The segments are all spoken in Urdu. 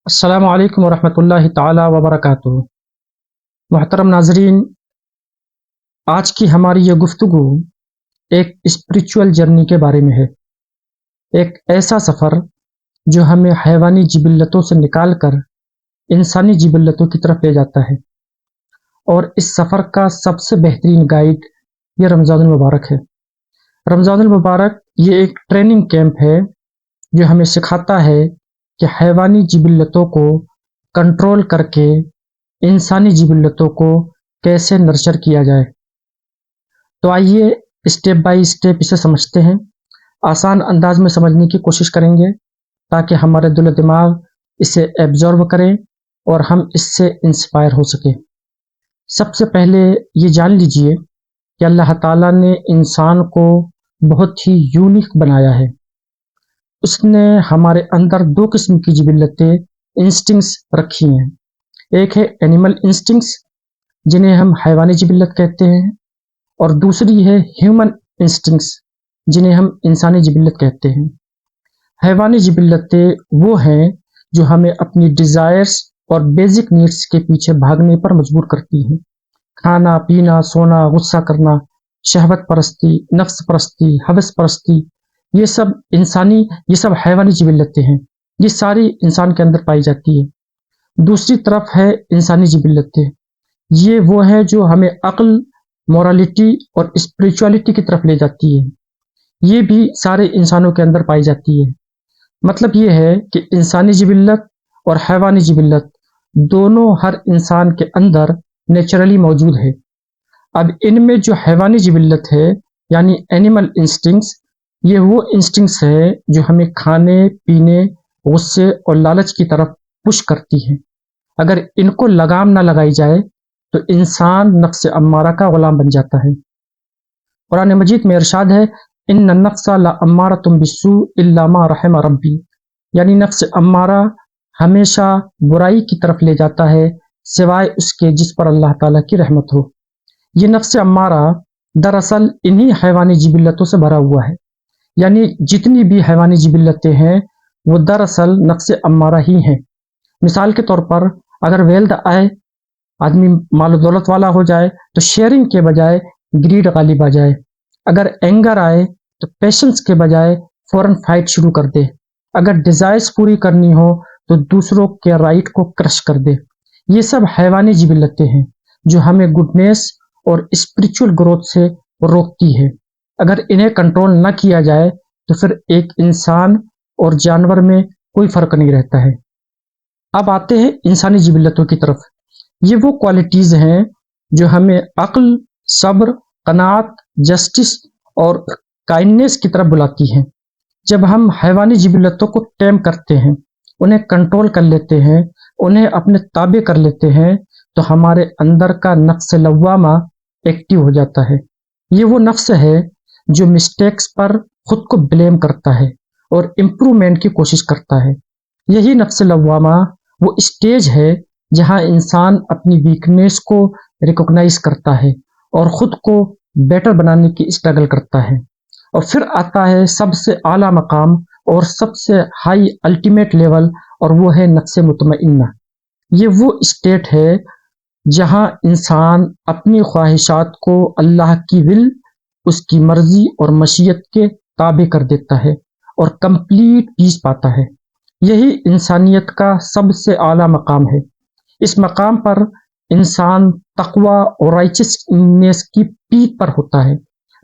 السلام علیکم ورحمۃ اللہ تعالی وبرکاتہ۔ محترم ناظرین، آج کی ہماری یہ گفتگو ایک اسپریچول جرنی کے بارے میں ہے، ایک ایسا سفر جو ہمیں حیوانی جبلتوں سے نکال کر انسانی جبلتوں کی طرف لے جاتا ہے، اور اس سفر کا سب سے بہترین گائیڈ یہ رمضان المبارک ہے۔ رمضان المبارک یہ ایک ٹریننگ کیمپ ہے جو ہمیں سکھاتا ہے کہ حیوانی جبلتوں کو کنٹرول کر کے انسانی جبلتوں کو کیسے نرچر کیا جائے۔ تو آئیے اسٹیپ بائی اسٹیپ اسے سمجھتے ہیں، آسان انداز میں سمجھنے کی کوشش کریں گے تاکہ ہمارے دل و دماغ اسے ایبزارب کریں اور ہم اس سے انسپائر ہو سکیں۔ سب سے پہلے یہ جان لیجئے کہ اللہ تعالیٰ نے انسان کو بہت ہی یونیک بنایا ہے۔ اس نے ہمارے اندر دو قسم کی جبلتیں انسٹنکٹس رکھی ہیں، ایک ہے اینیمل انسٹنکٹس جنہیں ہم حیوانی جبلت کہتے ہیں، اور دوسری ہے ہیومن انسٹنکٹس جنہیں ہم انسانی جبلت کہتے ہیں۔ حیوانی جبلتیں وہ ہیں جو ہمیں اپنی ڈیزائرز اور بیسک نیڈس کے پیچھے بھاگنے پر مجبور کرتی ہیں، کھانا پینا، سونا، غصہ کرنا، شہوت پرستی، نفس پرستی، ہوس پرستی، یہ سب حیوانی جبلتیں ہیں، یہ ساری انسان کے اندر پائی جاتی ہے۔ دوسری طرف ہے انسانی جبلتیں، یہ وہ ہیں جو ہمیں عقل، مورالٹی اور اسپریچولیٹی کی طرف لے جاتی ہے، یہ بھی سارے انسانوں کے اندر پائی جاتی ہے۔ مطلب یہ ہے کہ انسانی جبلت اور حیوانی جبلت دونوں ہر انسان کے اندر نیچرلی موجود ہے۔ اب ان میں جو حیوانی جبلت ہے یعنی اینیمل انسٹنکٹس، یہ وہ انسٹنکٹس ہے جو ہمیں کھانے پینے، غصے اور لالچ کی طرف پش کرتی ہیں۔ اگر ان کو لگام نہ لگائی جائے تو انسان نفس امارہ کا غلام بن جاتا ہے۔ قرآن مجید میں ارشاد ہے، ان النفس لامارۃ بالسوء الا ما رحم ربی، یعنی نفس امارہ ہمیشہ برائی کی طرف لے جاتا ہے سوائے اس کے جس پر اللہ تعالیٰ کی رحمت ہو۔ یہ نفس امارہ دراصل انہی حیوانی جبلتوں سے بھرا ہوا ہے، یعنی جتنی بھی حیوانی جبلتیں ہیں وہ دراصل نفس امارہ ہی ہیں۔ مثال کے طور پر اگر ویلتھ آئے، آدمی مال و دولت والا ہو جائے تو شیئرنگ کے بجائے گریڈ غالب آ جائے، اگر اینگر آئے تو پیشنس کے بجائے فوراً فائٹ شروع کر دے، اگر ڈیزائرز پوری کرنی ہو تو دوسروں کے رائٹ کو کرش کر دے۔ یہ سب حیوانی جبلتیں ہیں جو ہمیں گڈنیس اور اسپریچول گروتھ سے روکتی ہے۔ اگر انہیں کنٹرول نہ کیا جائے تو پھر ایک انسان اور جانور میں کوئی فرق نہیں رہتا ہے۔ اب آتے ہیں انسانی جبلتوں کی طرف۔ یہ وہ کوالٹیز ہیں جو ہمیں عقل، صبر، قناعت، جسٹس اور کائنڈنس کی طرف بلاتی ہیں۔ جب ہم حیوانی جبلتوں کو ٹیم کرتے ہیں، انہیں کنٹرول کر لیتے ہیں، انہیں اپنے تابع کر لیتے ہیں، تو ہمارے اندر کا نفس لوامہ ایکٹیو ہو جاتا ہے۔ یہ وہ نفس ہے جو مسٹیکس پر خود کو بلیم کرتا ہے اور امپرومنٹ کی کوشش کرتا ہے۔ یہی نفس لوامہ وہ اسٹیج ہے جہاں انسان اپنی ویکنیس کو ریکگنائز کرتا ہے اور خود کو بیٹر بنانے کی اسٹرگل کرتا ہے، اور پھر آتا ہے سب سے اعلیٰ مقام اور سب سے ہائی الٹیمیٹ لیول، اور وہ ہے نفس مطمئنہ۔ یہ وہ اسٹیٹ ہے جہاں انسان اپنی خواہشات کو اللہ کی ول، اس کی مرضی اور مشیت کے تابع کر دیتا ہے اور کمپلیٹ پیس پاتا ہے۔ یہی انسانیت کا سب سے اعلیٰ مقام ہے۔ اس مقام پر انسان تقوی اور رائچسنس کی پیک پر ہوتا ہے،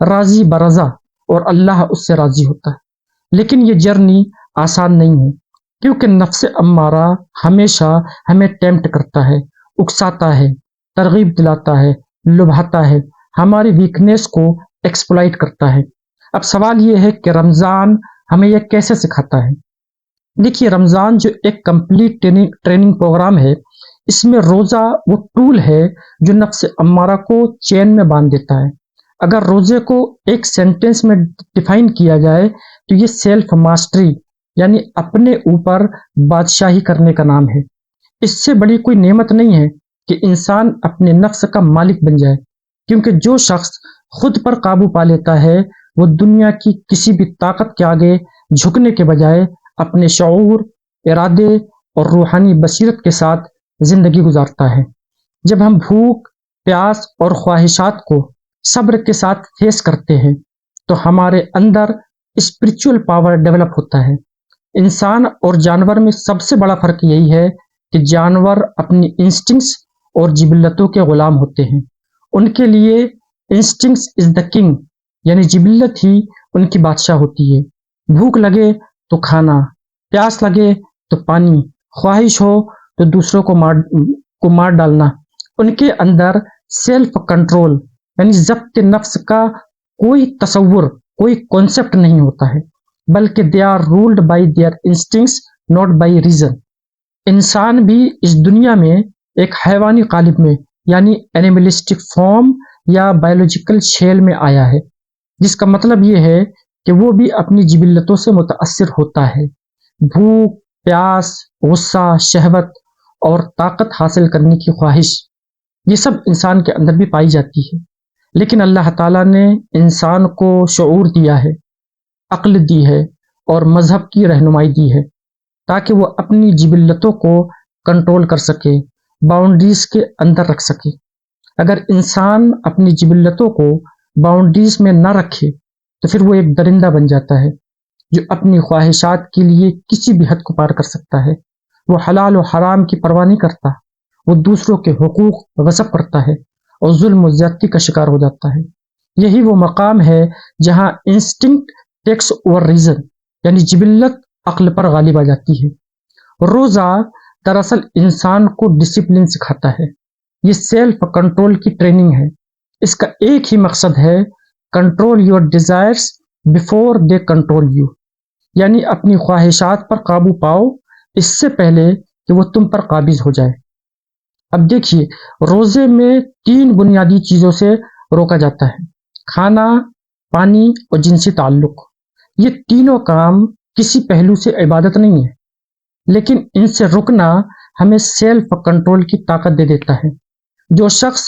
راضی برضا، اور اللہ اس سے راضی ہوتا ہے۔ لیکن یہ جرنی آسان نہیں ہے، کیونکہ نفس امارہ ہمیشہ ہمیں ٹیمپٹ کرتا ہے، اکساتا ہے، ترغیب دلاتا ہے، لبھاتا ہے، ہماری ویکنیس کو ایکسپلائٹ کرتا ہے۔ اب سوال یہ ہے کہ رمضان ہمیں یہ کیسے سکھاتا ہے؟ دیکھیے، رمضان جو ایک کمپلیٹ ٹریننگ پروگرام ہے، اس میں روزہ وہ ٹول ہے جو نفس امارہ کو چین میں باندھ دیتا ہے۔ اگر روزے کو ایک سینٹنس میں ڈیفائن کیا جائے تو یہ سیلف ماسٹری یعنی اپنے اوپر بادشاہی کرنے کا نام ہے۔ اس سے بڑی کوئی نعمت نہیں ہے کہ انسان اپنے نفس کا مالک بن جائے، کیونکہ جو شخص خود پر قابو پا لیتا ہے وہ دنیا کی کسی بھی طاقت کے آگے جھکنے کے بجائے اپنے شعور، ارادے اور روحانی بصیرت کے ساتھ زندگی گزارتا ہے۔ جب ہم بھوک، پیاس اور خواہشات کو صبر کے ساتھ فیس کرتے ہیں تو ہمارے اندر اسپرچول پاور ڈیولپ ہوتا ہے۔ انسان اور جانور میں سب سے بڑا فرق یہی ہے کہ جانور اپنی انسٹنکٹس اور جبلتوں کے غلام ہوتے ہیں۔ ان کے لیے انسٹنکٹس از دا کنگ، یعنی جبلت ہی ان کی بادشاہ ہوتی ہے۔ بھوک لگے تو کھانا، پیاس لگے تو پانی، خواہش ہو تو دوسروں کو مار ڈالنا۔ ان کے اندر سیلف کنٹرول یعنی ضبط نفس کا کوئی تصور، کوئی کانسیپٹ نہیں ہوتا ہے، بلکہ they are ruled by their instincts not by reason. انسان بھی اس دنیا میں ایک حیوانی قالب میں یعنی اینیملسٹک فارم یا بایولوجیکل شیل میں آیا ہے، جس کا مطلب یہ ہے کہ وہ بھی اپنی جبلتوں سے متاثر ہوتا ہے۔ بھوک، پیاس، غصہ، شہوت اور طاقت حاصل کرنے کی خواہش، یہ سب انسان کے اندر بھی پائی جاتی ہے، لیکن اللہ تعالیٰ نے انسان کو شعور دیا ہے، عقل دی ہے اور مذہب کی رہنمائی دی ہے تاکہ وہ اپنی جبلتوں کو کنٹرول کر سکے، باؤنڈریز کے اندر رکھ سکے۔ اگر انسان اپنی جبلتوں کو باؤنڈریز میں نہ رکھے تو پھر وہ ایک درندہ بن جاتا ہے جو اپنی خواہشات کے لیے کسی بھی حد کو پار کر سکتا ہے۔ وہ حلال و حرام کی پرواہ نہیں کرتا، وہ دوسروں کے حقوق غصب کرتا ہے اور ظلم و زیادتی کا شکار ہو جاتا ہے۔ یہی وہ مقام ہے جہاں انسٹنکٹ ٹیکس اوور ریزن، یعنی جبلت عقل پر غالب آ جاتی ہے۔ روزہ دراصل انسان کو ڈسپلن سکھاتا ہے، یہ سیلف کنٹرول کی ٹریننگ ہے۔ اس کا ایک ہی مقصد ہے، control your desires before they control you, یعنی اپنی خواہشات پر قابو پاؤ اس سے پہلے کہ وہ تم پر قابض ہو جائے۔ اب دیکھیے، روزے میں 3 بنیادی چیزوں سے روکا جاتا ہے: کھانا، پانی اور جنسی تعلق۔ یہ تینوں کام کسی پہلو سے عبادت نہیں ہے، لیکن ان سے رکنا ہمیں سیلف کنٹرول کی طاقت دے دیتا ہے۔ جو شخص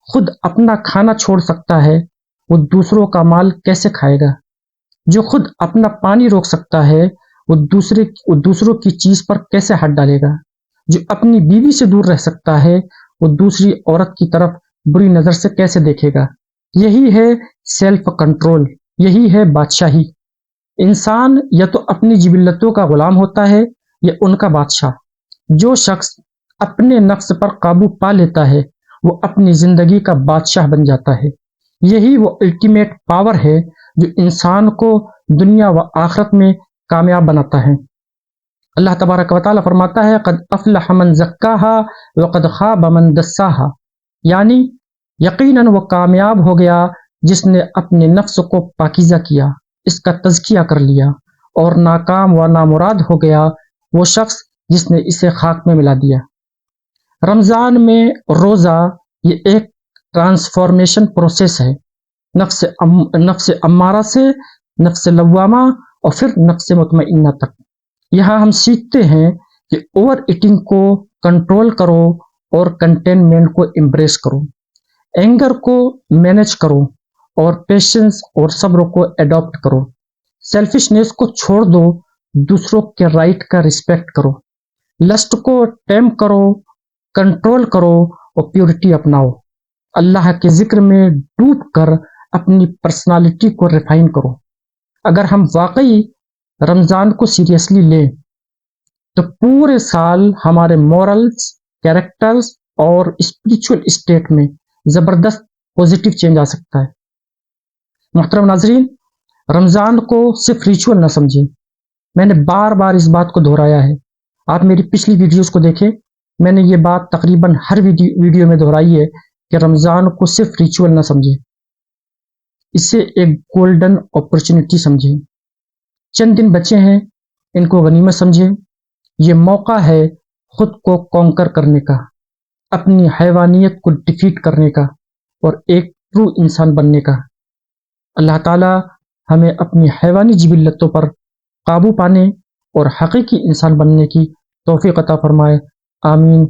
خود اپنا کھانا چھوڑ سکتا ہے وہ دوسروں کا مال کیسے کھائے گا؟ جو خود اپنا پانی روک سکتا ہے وہ دوسروں کی چیز پر کیسے ہاتھ ڈالے گا؟ جو اپنی بیوی سے دور رہ سکتا ہے وہ دوسری عورت کی طرف بری نظر سے کیسے دیکھے گا؟ یہی ہے سیلف کنٹرول، یہی ہے بادشاہی۔ انسان یا تو اپنی جبلتوں کا غلام ہوتا ہے یا ان کا بادشاہ۔ جو شخص اپنے نفس پر قابو پا لیتا ہے وہ اپنی زندگی کا بادشاہ بن جاتا ہے۔ یہی وہ الٹیمیٹ پاور ہے جو انسان کو دنیا و آخرت میں کامیاب بناتا ہے۔ اللہ تبارک و تعالیٰ فرماتا ہے، قد افلح من زکاہا وقد خاب من دساہا، یعنی یقیناً وہ کامیاب ہو گیا جس نے اپنے نفس کو پاکیزہ کیا، اس کا تزکیہ کر لیا، اور ناکام و نامراد ہو گیا وہ شخص جس نے اسے خاک میں ملا دیا۔ رمضان میں روزہ یہ ایک ٹرانسفارمیشن پروسیس ہے، نفس امارہ سے نفس لوامہ اور پھر نفس مطمئنہ تک۔ یہاں ہم سیکھتے ہیں کہ اوور ایٹنگ کو کنٹرول کرو اور کنٹینمنٹ کو امبریس کرو، اینگر کو مینج کرو اور پیشنس اور صبر کو ایڈاپٹ کرو، سیلفشنس کو چھوڑ دو، دوسروں کے رائٹ کا رسپیکٹ کرو، لسٹ کو ٹیم کرو، کنٹرول کرو اور پیورٹی اپناؤ، اللہ کے ذکر میں ڈوب کر اپنی پرسنالٹی کو ریفائن کرو۔ اگر ہم واقعی رمضان کو سیریسلی لیں تو پورے سال ہمارے مورلز، کیریکٹرز اور اسپریچول اسٹیٹ میں زبردست پوزیٹیو چینج آ سکتا ہے۔ محترم ناظرین، رمضان کو صرف ریچول نہ سمجھیں، میں نے بار بار اس بات کو دہرایا ہے۔ آپ میری پچھلی ویڈیوز کو دیکھیں، میں نے یہ بات تقریباً ہر ویڈیو میں دہرائی ہے کہ رمضان کو صرف ریچول نہ سمجھیں، اسے ایک گولڈن اپرچونٹی سمجھیں۔ چند دن بچے ہیں، ان کو غنیمت سمجھیں۔ یہ موقع ہے خود کو کانکر کرنے کا، اپنی حیوانیت کو ڈیفیٹ کرنے کا اور ایک ٹرو انسان بننے کا۔ اللہ تعالی ہمیں اپنی حیوانی جبلتوں پر قابو پانے اور حقیقی انسان بننے کی توفیق عطا فرمائے، آمین۔